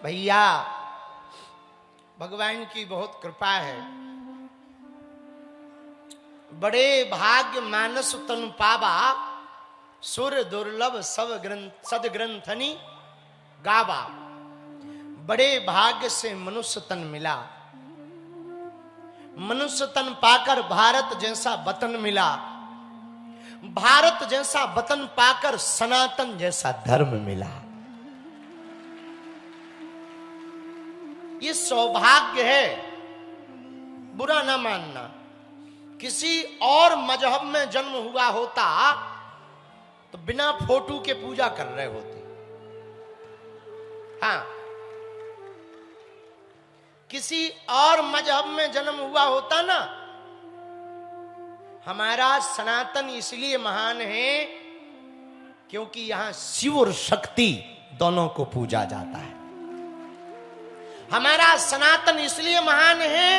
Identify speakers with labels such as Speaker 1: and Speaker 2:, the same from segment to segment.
Speaker 1: भैया भगवान की बहुत कृपा है। बड़े भाग्य मानस तन पावा, सुर दुर्लभ सब ग्रंथ सद ग्रंथनी गावा। बड़े भाग्य से मनुष्य तन मिला, मनुष्य तन पाकर भारत जैसा वतन मिला, भारत जैसा वतन पाकर सनातन जैसा धर्म मिला। ये सौभाग्य है, बुरा ना मानना। किसी और मजहब में जन्म हुआ होता तो बिना फोटो के पूजा कर रहे होते। हाँ, किसी और मजहब में जन्म हुआ होता ना। हमारा सनातन इसलिए महान है क्योंकि यहां शिव और शक्ति दोनों को पूजा जाता है। हमारा सनातन इसलिए महान है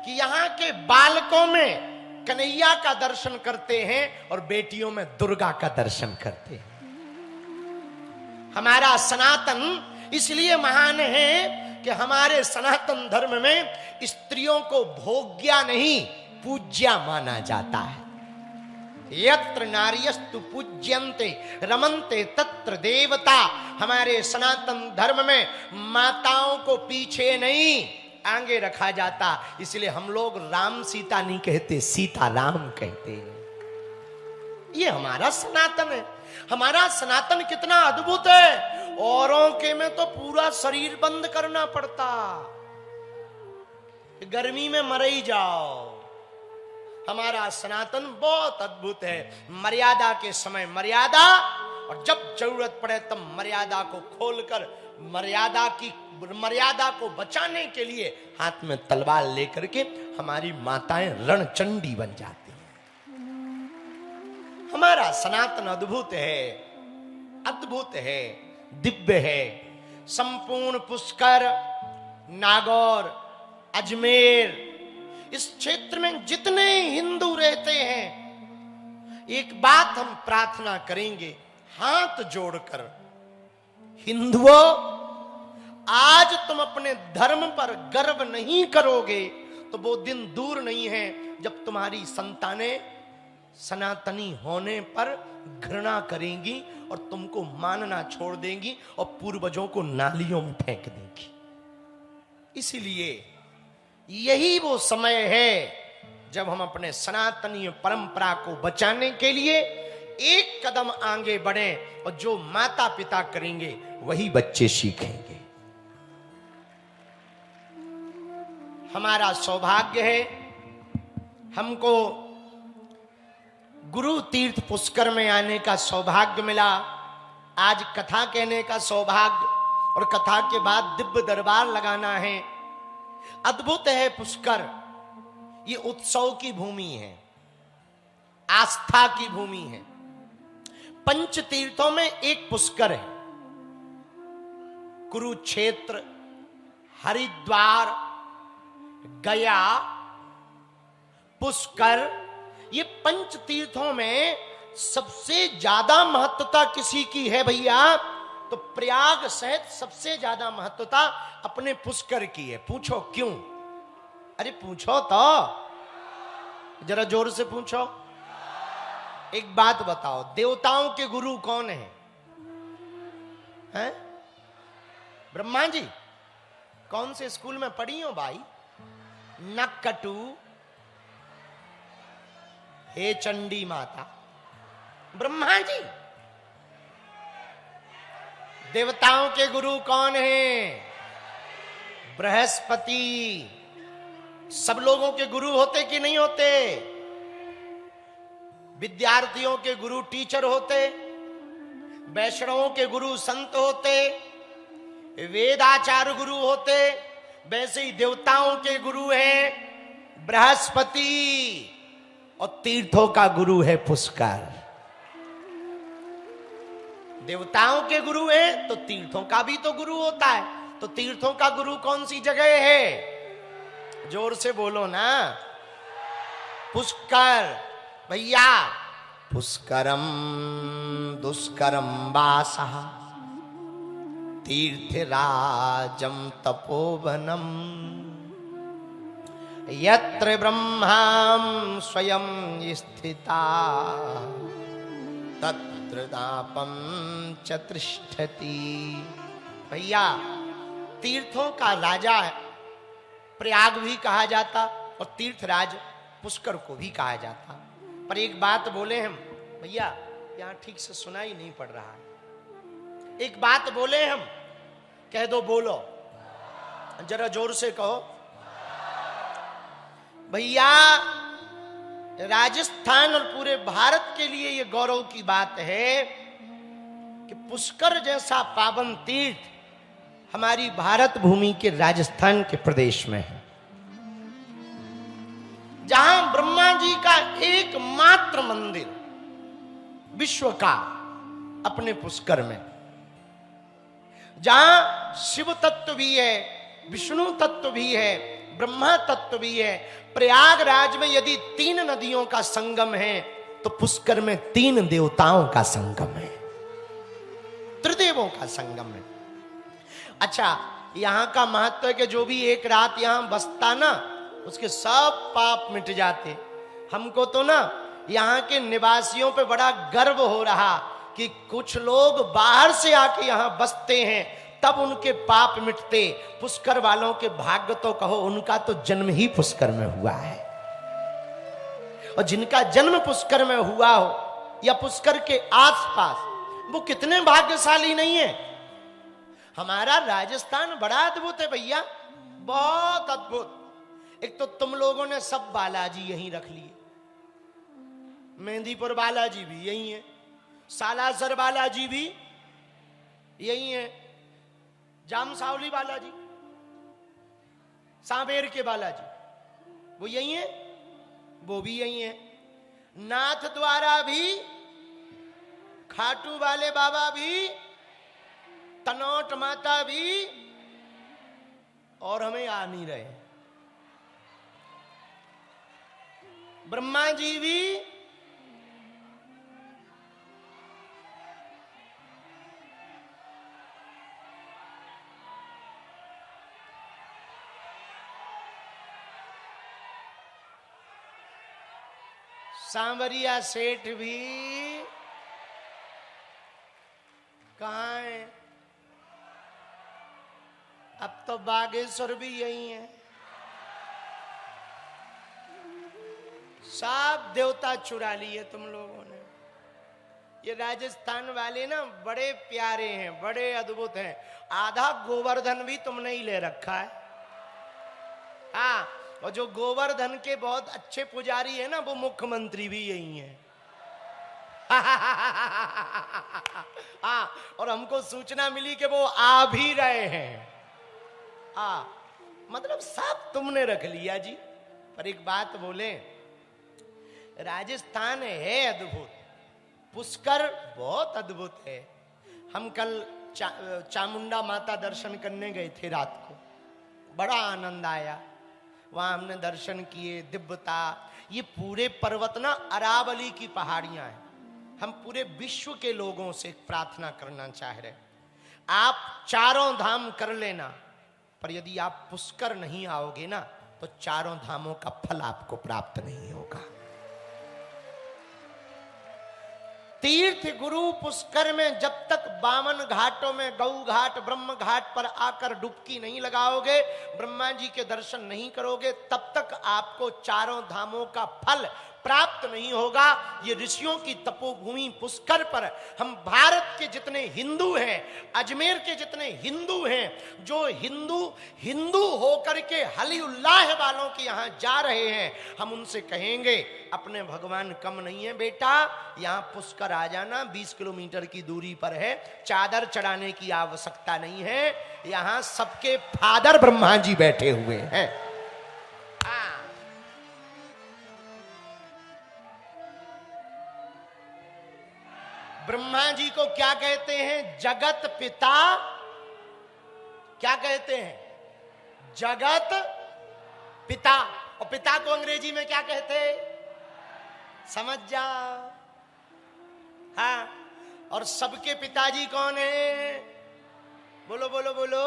Speaker 1: कि यहाँ के बालकों में कन्हैया का दर्शन करते हैं और बेटियों में दुर्गा का दर्शन करते हैं। हमारा सनातन इसलिए महान है कि हमारे सनातन धर्म में स्त्रियों को भोग्या नहीं पूज्या माना जाता है। यत्र नार्यस्तु पूज्यन्ते रमन्ते तत्र देवता। हमारे सनातन धर्म में माताओं को पीछे नहीं आगे रखा जाता। इसलिए हम लोग राम सीता नहीं कहते, सीता राम कहते हैं। ये हमारा सनातन है। हमारा सनातन कितना अद्भुत है। औरों के में तो पूरा शरीर बंद करना पड़ता, गर्मी में मर ही जाओ। हमारा सनातन बहुत अद्भुत है। मर्यादा के समय मर्यादा, और जब जरूरत पड़े तब मर्यादा को खोलकर मर्यादा को बचाने के लिए हाथ में तलवार लेकर के हमारी माताएं रणचंडी बन जाती हैं। हमारा सनातन अद्भुत है, अद्भुत है, दिव्य है। संपूर्ण पुष्कर, नागौर, अजमेर, इस क्षेत्र में जितने हिंदू रहते हैं, एक बात हम प्रार्थना करेंगे हाथ जोड़कर, हिंदुओं, आज तुम अपने धर्म पर गर्व नहीं करोगे तो वो दिन दूर नहीं है जब तुम्हारी संतानें सनातनी होने पर घृणा करेंगी और तुमको मानना छोड़ देंगी और पूर्वजों को नालियों में फेंक देंगी। इसीलिए यही वो समय है जब हम अपने सनातनी परंपरा को बचाने के लिए एक कदम आगे बढ़े, और जो माता पिता करेंगे वही बच्चे सीखेंगे। हमारा सौभाग्य है, हमको गुरु तीर्थ पुष्कर में आने का सौभाग्य मिला। आज कथा कहने का सौभाग्य, और कथा के बाद दिव्य दरबार लगाना है। अद्भुत है पुष्कर। ये उत्सव की भूमि है, आस्था की भूमि है। पंच तीर्थों में एक पुष्कर है। कुरुक्षेत्र, हरिद्वार, गया, पुष्कर, ये पंच तीर्थों में सबसे ज्यादा महत्वता किसी की है भैया? तो प्रयाग सहित सबसे ज्यादा महत्वता अपने पुष्कर की है। पूछो क्यों? अरे पूछो तो, जरा जोर से पूछो। एक बात बताओ, देवताओं के गुरु कौन है? हैं? ब्रह्मा जी। कौन से स्कूल में पढ़ी हो भाई? नक्कटू, हे चंडी माता, ब्रह्मा जी। देवताओं के गुरु कौन है? बृहस्पति। सब लोगों के गुरु होते कि नहीं होते? विद्यार्थियों के गुरु टीचर होते, वैष्णवों के गुरु संत होते, वेदाचार्य गुरु होते। वैसे ही देवताओं के गुरु हैं बृहस्पति, और तीर्थों का गुरु है पुष्कर। देवताओं के गुरु है तो तीर्थों का भी तो गुरु होता है। तो तीर्थों का गुरु कौन सी जगह है? जोर से बोलो ना। पुष्कर भैया। पुष्करम दुष्करम वासः तीर्थराजं तपोवनम यत्र ब्रह्मां स्वयं स्थिता तत्र तापं च तिष्ठति। भैया तीर्थों का राजा प्रयाग भी कहा जाता और तीर्थराज पुष्कर को भी कहा जाता। पर एक बात बोले हम भैया, यहां ठीक से सुनाई नहीं पड़ रहा है। एक बात बोले हम, कह दो, बोलो जरा जोर से कहो भैया। राजस्थान और पूरे भारत के लिए यह गौरव की बात है कि पुष्कर जैसा पावन तीर्थ हमारी भारत भूमि के राजस्थान के प्रदेश में है, जहां ब्रह्मा जी का एकमात्र मंदिर विश्व का अपने पुष्कर में, जहां शिव तत्व भी है, विष्णु तत्व भी है, ब्रह्मा तत्व भी है। प्रयागराज में यदि 3 नदियों का संगम है तो पुष्कर में 3 देवताओं का संगम है, त्रिदेवों का संगम है। अच्छा, यहां का महत्व है कि जो भी एक रात यहां बसता ना, उसके सब पाप मिट जाते। हमको तो ना यहाँ के निवासियों पे बड़ा गर्व हो रहा कि कुछ लोग बाहर से आके यहाँ बसते हैं, तब उनके पाप मिटते। पुष्कर वालों के भाग्य तो कहो, उनका तो जन्म ही पुष्कर में हुआ है। और जिनका जन्म पुष्कर में हुआ हो या पुष्कर के आसपास, वो कितने भाग्यशाली नहीं है। हमारा राजस्थान बड़ा अद्भुत है भैया, बहुत अद्भुत। एक तो तुम लोगों ने सब बालाजी यहीं रख लिए, मेहंदीपुर बालाजी भी यही है, सालासर बालाजी भी यही है, जामसावली बालाजी, सांबेर के बालाजी वो यही है, वो भी यही है, नाथ द्वारा भी, खाटू वाले बाबा भी, तनौट माता भी, और हमें आ नहीं रहे। ब्रह्मा जी भी, सांवरिया सेठ भी कहाँ है? अब तो बागेश्वर भी यही है। सब देवता चुरा लिए तुम लोगों ने। ये राजस्थान वाले ना बड़े प्यारे हैं, बड़े अद्भुत हैं। आधा गोवर्धन भी तुमने ही ले रखा है। हाँ, और जो गोवर्धन के बहुत अच्छे पुजारी है ना, वो मुख्यमंत्री भी यही है। हाँ, और हमको सूचना मिली कि वो आ भी रहे हैं। हाँ, मतलब सब तुमने रख लिया जी। पर एक बात बोले, राजस्थान है अद्भुत, पुष्कर बहुत अद्भुत है। हम कल चामुंडा माता दर्शन करने गए थे रात को, बड़ा आनंद आया। वहां हमने दर्शन किए, दिव्यता। ये पूरे पर्वत ना अरावली की पहाड़ियां हैं। हम पूरे विश्व के लोगों से प्रार्थना करना चाह रहे, आप चारों धाम कर लेना, पर यदि आप पुष्कर नहीं आओगे ना, तो चारों धामों का फल आपको प्राप्त नहीं होगा। तीर्थ गुरु पुष्कर में जब तक बामन घाटों में, गौ घाट, ब्रह्म घाट पर आकर डुबकी नहीं लगाओगे, ब्रह्मा जी के दर्शन नहीं करोगे, तब तक आपको चारों धामों का फल प्राप्त नहीं होगा। ये ऋषियों की तपोभूमि पुष्कर पर हम भारत के जितने हिंदू हैं, अजमेर के जितने हिंदू हैं, जो हिंदू होकर के हली उल्लाह वालों के यहाँ जा रहे हैं, हम उनसे कहेंगे अपने भगवान कम नहीं है बेटा, यहाँ पुष्कर आ जाना। 20 किलोमीटर की दूरी पर है, चादर चढ़ाने की आवश्यकता नहीं है। यहाँ सबके फादर ब्रह्मा जी बैठे हुए हैं। ब्रह्मा जी को क्या कहते हैं? जगत पिता। क्या कहते हैं? जगत पिता। और पिता को अंग्रेजी में क्या कहते हैं? समझ जाओ। हाँ, और सबके पिताजी कौन है? बोलो बोलो बोलो।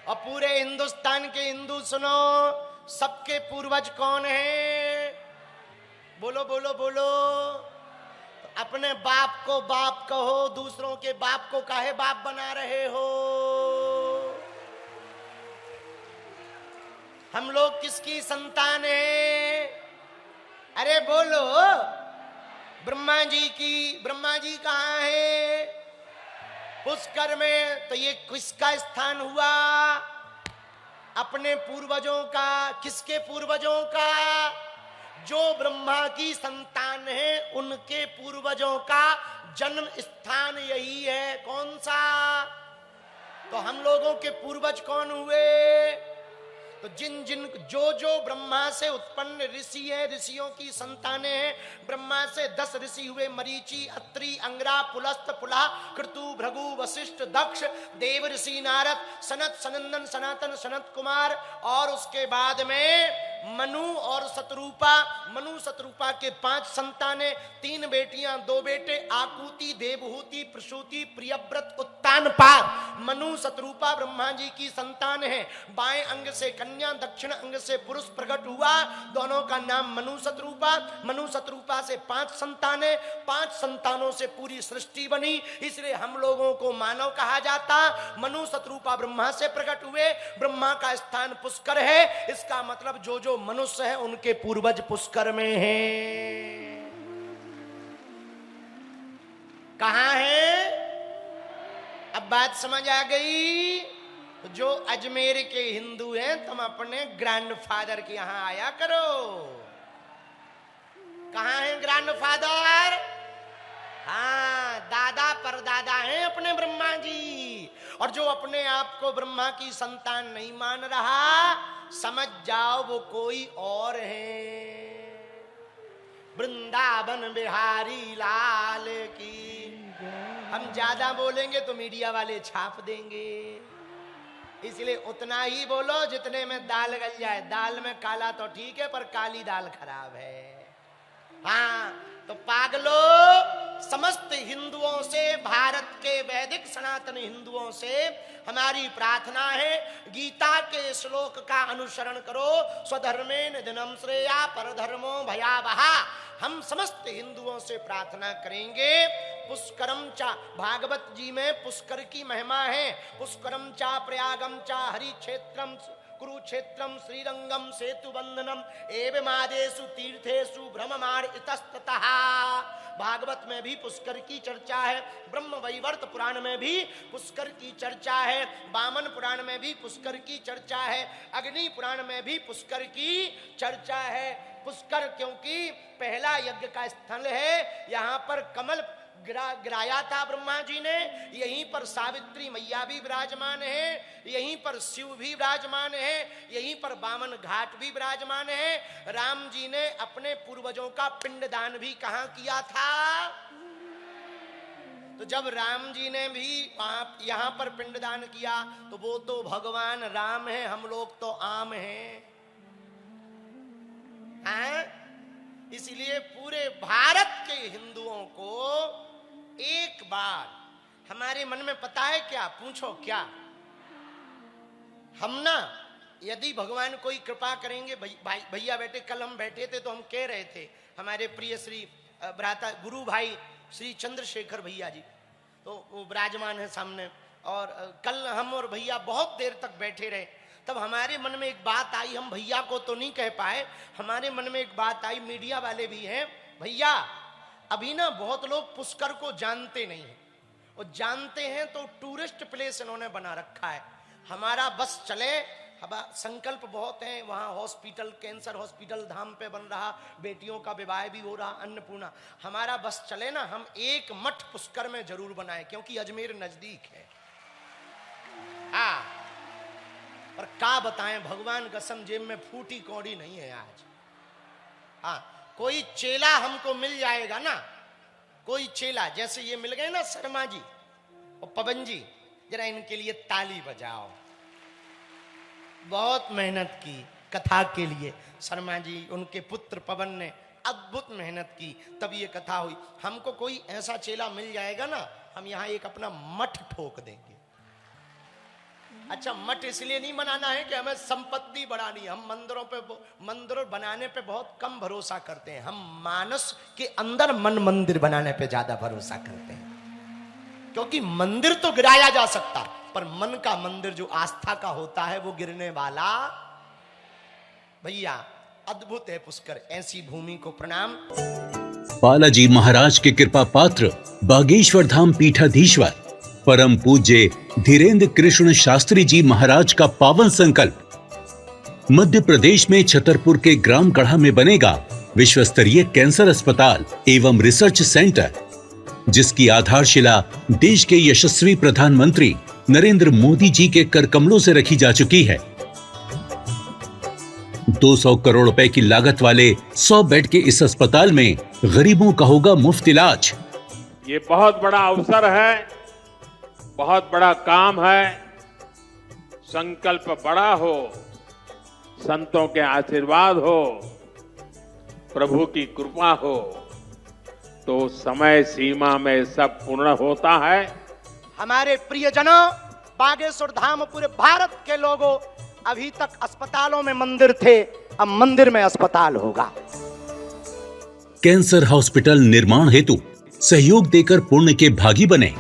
Speaker 1: और पूरे हिंदुस्तान के हिंदू सुनो, सबके पूर्वज कौन है? बोलो बोलो बोलो। अपने बाप को बाप कहो, दूसरों के बाप को काहे बाप बना रहे हो? हम लोग किसकी संतान है? अरे बोलो। ब्रह्मा जी की। ब्रह्मा जी कहाँ है? पुष्कर में। तो ये किसका स्थान हुआ? अपने पूर्वजों का। किसके पूर्वजों का? जो ब्रह्मा की संतान है उनके पूर्वजों का जन्म स्थान यही है। कौन सा? तो हम लोगों के पूर्वज कौन हुए? तो जिन जिन जो ब्रह्मा से उत्पन्न ऋषि है, ऋषियों की संतानें हैं। ब्रह्मा से 10 ऋषि हुए, मरीचि, अत्रि, अंगरा, पुलस्त, पुला, कृतु, भृगु, वशिष्ठ, दक्ष, देव ऋषि, नारद, सनत, सनंदन, सनातन, सनत कुमार, और उसके बाद में मनु और शतरूपा। मनु शतरूपा के 5 संतानें, 3 बेटियां 2 बेटे, आकुति, देवहूति, प्रसूति, प्रियव्रत, उत्तानपाद। मनु शतरूपा ब्रह्मा जी की संतान है। बाएं अंग से कन्या, दक्षिण अंग से पुरुष प्रकट हुआ, दोनों का नाम मनु शतरूपा। मनु शतरूपा से 5 संतानें, 5 संतानों से पूरी सृष्टि बनी, इसलिए हम लोगों को मानव कहा जाता। मनु शतरूपा ब्रह्मा से प्रकट हुए। ब्रह्मा का स्थान पुष्कर है, इसका मतलब जो मनुष्य है उनके पूर्वज पुष्कर में हैं। कहां है? अब बात समझ आ गई? जो अजमेर के हिंदू हैं, तुम अपने ग्रैंडफादर के यहां आया करो। कहां है ग्रैंडफादर? हाँ, दादा परदादा हैं अपने ब्रह्मा जी। और जो अपने आप को ब्रह्मा की संतान नहीं मान रहा, समझ जाओ वो कोई और है। वृंदावन बिहारी लाल की। हम ज्यादा बोलेंगे तो मीडिया वाले छाप देंगे, इसलिए उतना ही बोलो जितने में दाल गल जाए। दाल में काला तो ठीक है, पर काली दाल खराब है। हाँ, तो पागलो, समस्त हिंदुओं से, भारत के वैदिक सनातन हिंदुओं से हमारी प्रार्थना है, गीता के श्लोक का अनुसरण करो। स्वधर्मे निधनम श्रेया परधर्मो भयावहा। हम समस्त हिंदुओं से प्रार्थना करेंगे। पुष्करम चा, भागवत जी में पुष्कर की महिमा है। पुष्करम चा प्रयागम चा हरि क्षेत्रम कुरुक्षेत्रम श्रीरंगम सेतु बंधनम एवमादेषु तीर्थेषु भ्रममाण इतस्ततः। भागवत में भी पुष्कर की चर्चा है, ब्रह्म वैवर्त पुराण में भी पुष्कर की चर्चा है, वामन पुराण में भी पुष्कर की चर्चा है, अग्नि पुराण में भी पुष्कर की चर्चा है। पुष्कर क्योंकि पहला यज्ञ का स्थल है, यहाँ पर कमल गिराया था ब्रह्मा जी ने, यहीं पर सावित्री मैया भी विराजमान है, यहीं पर शिव भी विराजमान है, यहीं पर वामन घाट भी विराजमान है। राम जी ने अपने पूर्वजों का पिंडदान भी कहाँ किया था? तो जब राम जी ने भी यहाँ पर पिंडदान किया तो वो तो भगवान राम है, हम लोग तो आम हैं। इसलिए पूरे भारत के हिंदुओं को एक बार हमारे मन में पता है क्या? पूछो क्या? हम ना यदि भगवान कोई कृपा करेंगे, भैया बेटे कल हम बैठे थे तो हम कह रहे थे, हमारे प्रिय श्री भ्राता गुरु भाई श्री चंद्रशेखर भैया जी तो वो विराजमान है सामने, और कल हम और भैया बहुत देर तक बैठे रहे। तब हमारे मन में एक बात आई, हम भैया को तो नहीं कह पाए, हमारे मन में एक बात आई, मीडिया वाले भी हैं, भैया अभी ना बहुत लोग पुष्कर को जानते नहीं हैं, और जानते हैं तो टूरिस्ट प्लेस इन्होंने बना रखा है। हमारा बस चले, संकल्प बहुत है, वहाँ हॉस्पिटल, कैंसर हॉस्पिटल धाम पे बन रहा, बेटियों का विवाह भी हो रहा, अन्नपूर्णा, हमारा बस चले ना, हम एक मठ पुष्कर में जरूर बनाए, क्योंकि अजमेर नजदीक है। और क्या बताएं, भगवान कसम जेब में फूटी कौड़ी नहीं है आज। कोई चेला हमको मिल जाएगा ना, कोई चेला, जैसे ये मिल गए ना शर्मा जी और पवन जी, जरा इनके लिए ताली बजाओ। बहुत मेहनत की कथा के लिए शर्मा जी, उनके पुत्र पवन ने अद्भुत मेहनत की, तब ये कथा हुई। हमको कोई ऐसा चेला मिल जाएगा ना, हम यहाँ एक अपना मठ ठोक देंगे। अच्छा, मठ इसलिए नहीं बनाना है कि हमें संपत्ति बढ़ानी है। हम मंदिर बनाने पे बहुत कम भरोसा करते हैं। हम मानस के अंदर मन मंदिर बनाने पे ज्यादा भरोसा करते हैं, क्योंकि मंदिर तो गिराया जा सकता, पर मन का मंदिर जो आस्था का होता है वो गिरने वाला। भैया अद्भुत है पुष्कर, ऐसी भूमि को प्रणाम।
Speaker 2: बालाजी महाराज के कृपा पात्र बागेश्वर धाम पीठाधीश्वर परम पूज्य धीरेन्द्र कृष्ण शास्त्री जी महाराज का पावन संकल्प। मध्य प्रदेश में छतरपुर के ग्राम गढ़ा में बनेगा विश्व स्तरीय कैंसर अस्पताल एवं रिसर्च सेंटर, जिसकी आधारशिला देश के यशस्वी प्रधानमंत्री नरेंद्र मोदी जी के कर कमलों से रखी जा चुकी है। 200 करोड़ रुपए की लागत वाले 100 बेड के इस अस्पताल में गरीबों का होगा मुफ्त इलाज।
Speaker 3: ये बहुत बड़ा अवसर है, बहुत बड़ा काम है। संकल्प बड़ा हो, संतों के आशीर्वाद हो, प्रभु की कृपा हो, तो समय सीमा में सब पूर्ण होता है।
Speaker 1: हमारे प्रियजनों, बागेश्वर धाम पूरे भारत के लोगों, अभी तक अस्पतालों में मंदिर थे, अब मंदिर में अस्पताल होगा।
Speaker 2: कैंसर हॉस्पिटल निर्माण हेतु सहयोग देकर पुण्य के भागी बने।